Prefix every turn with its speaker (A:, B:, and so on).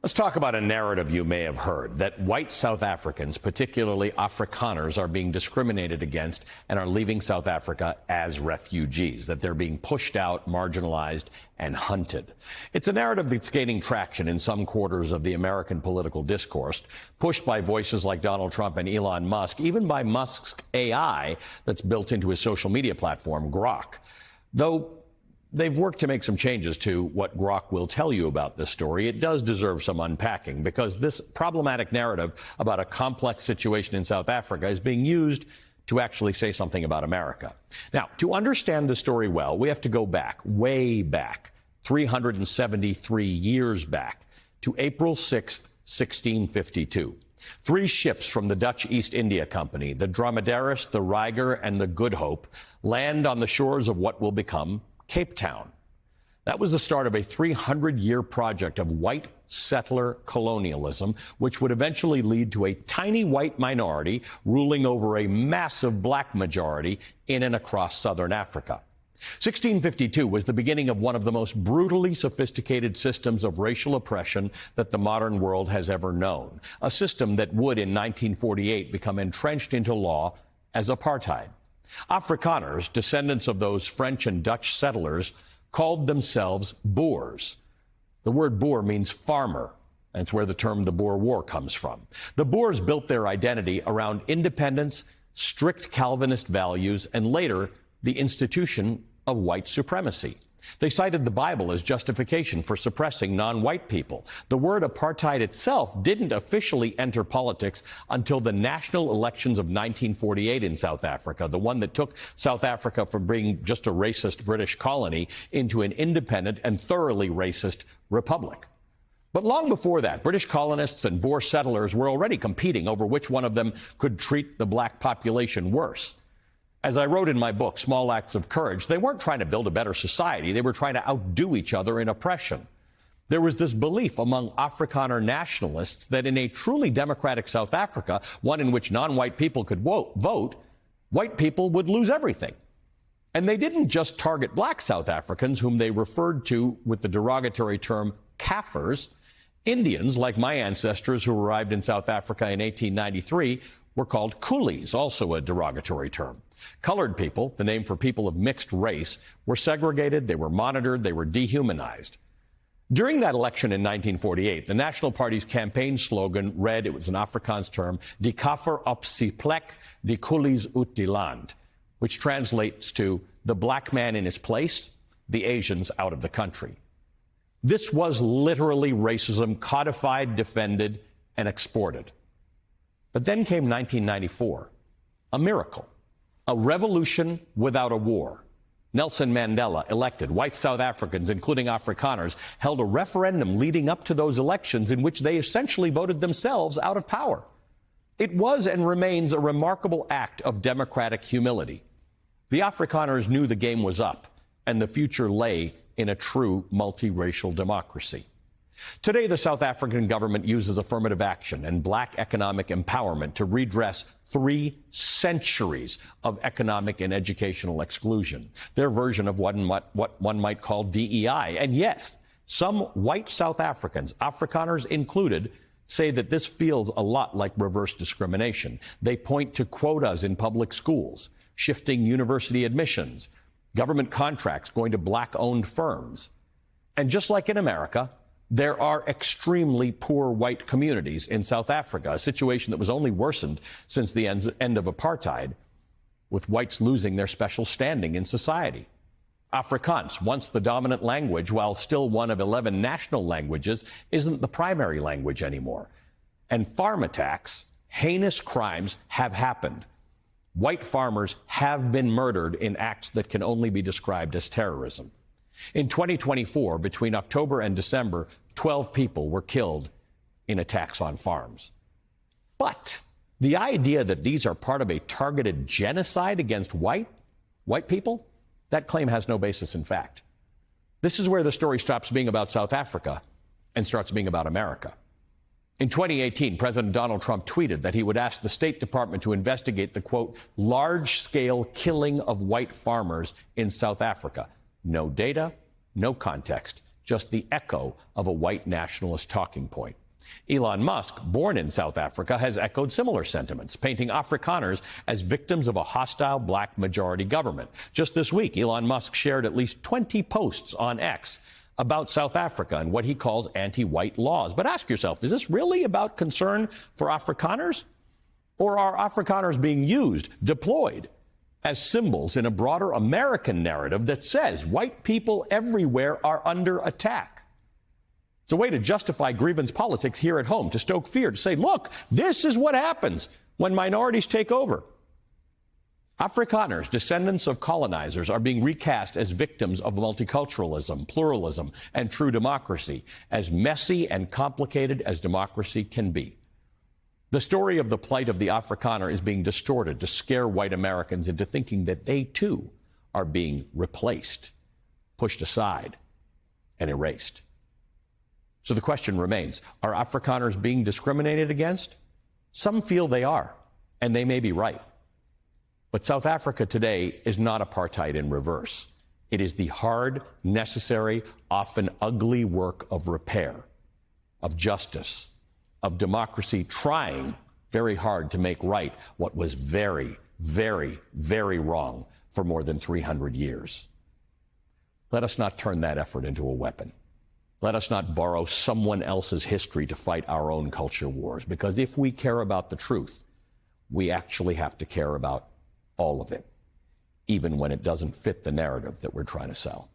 A: Let's talk about a narrative you may have heard, that white South Africans, particularly Afrikaners, are being discriminated against and are leaving South Africa as refugees, that they're being pushed out, marginalized, and hunted. It's a narrative that's gaining traction in some quarters of the American political discourse, pushed by voices like Donald Trump and Elon Musk, even by Musk's AI that's built into his social media platform, Grok. Though they've worked to make some changes to what Grok will tell you about this story, it does deserve some unpacking, because this problematic narrative about a complex situation in South Africa is being used to actually say something about America. Now, to understand the story well, we have to go back, way back, 373 years back, to April 6th, 1652. Three ships from the Dutch East India Company, the Dromedaris, the Reiger, and the Good Hope, land on the shores of what will become Cape Town. That was the start of a 300-year project of white settler colonialism, which would eventually lead to a tiny white minority ruling over a massive black majority in and across southern Africa. 1652 was the beginning of one of the most brutally sophisticated systems of racial oppression that the modern world has ever known, a system that would in 1948 become entrenched into law as apartheid. Afrikaners, descendants of those French and Dutch settlers, called themselves Boers. The word Boer means farmer, and it's where the term the Boer War comes from. The Boers built their identity around independence, strict Calvinist values, and later the institution of white supremacy. They cited the Bible as justification for suppressing non-white people. The word apartheid itself didn't officially enter politics until the national elections of 1948 in South Africa, the one that took South Africa from being just a racist British colony into an independent and thoroughly racist republic. But long before that, British colonists and Boer settlers were already competing over which one of them could treat the black population worse. As I wrote in my book, Small Acts of Courage, they weren't trying to build a better society. They were trying to outdo each other in oppression. There was this belief among Afrikaner nationalists that in a truly democratic South Africa, one in which non-white people could vote, white people would lose everything. And they didn't just target black South Africans, whom they referred to with the derogatory term Kaffers. Indians, like my ancestors who arrived in South Africa in 1893, were called coolies, also a derogatory term. Colored people, the name for people of mixed race, were segregated, they were monitored, they were dehumanized. During that election in 1948, the National Party's campaign slogan read, it was an Afrikaans term, Die Kaffer op sy plek, die coolies uit die land, which translates to the black man in his place, the Asians out of the country. This was literally racism codified, defended, and exported. But then came 1994, a miracle, a revolution without a war. Nelson Mandela elected. White South Africans, including Afrikaners, held a referendum leading up to those elections in which they essentially voted themselves out of power. It was and remains a remarkable act of democratic humility. The Afrikaners knew the game was up and the future lay in a true multiracial democracy. Today, the South African government uses affirmative action and black economic empowerment to redress 3 centuries of economic and educational exclusion, their version of what one might call DEI. And yes, some white South Africans, Afrikaners included, say that this feels a lot like reverse discrimination. They point to quotas in public schools, shifting university admissions, government contracts going to black-owned firms. And just like in America, there are extremely poor white communities in South Africa, a situation that was only worsened since the end of apartheid, with whites losing their special standing in society. Afrikaans, once the dominant language, while still one of 11 national languages, isn't the primary language anymore. And farm attacks, heinous crimes, have happened. White farmers have been murdered in acts that can only be described as terrorism. In 2024, between October and December, 12 people were killed in attacks on farms. But the idea that these are part of a targeted genocide against white people, that claim has no basis in fact. This is where the story stops being about South Africa and starts being about America. In 2018, President Donald Trump tweeted that he would ask the State Department to investigate the, quote, large-scale killing of white farmers in South Africa. No data, no context, just the echo of a white nationalist talking point. Elon Musk, born in South Africa, has echoed similar sentiments, painting Afrikaners as victims of a hostile black majority government. Just this week, Elon Musk shared at least 20 posts on X about South Africa and what he calls anti-white laws. But ask yourself, is this really about concern for Afrikaners? Or are Afrikaners being used, deployed, as symbols in a broader American narrative that says white people everywhere are under attack? It's a way to justify grievance politics here at home, to stoke fear, to say, look, this is what happens when minorities take over. Afrikaners, descendants of colonizers, are being recast as victims of multiculturalism, pluralism, and true democracy, as messy and complicated as democracy can be. The story of the plight of the Afrikaner is being distorted to scare white Americans into thinking that they, too, are being replaced, pushed aside, and erased. So the question remains, are Afrikaners being discriminated against? Some feel they are, and they may be right. But South Africa today is not apartheid in reverse. It is the hard, necessary, often ugly work of repair, of justice, of democracy trying very hard to make right what was very, very, very wrong for more than 300 years. Let us not turn that effort into a weapon. Let us not borrow someone else's history to fight our own culture wars, because if we care about the truth, we actually have to care about all of it, even when it doesn't fit the narrative that we're trying to sell.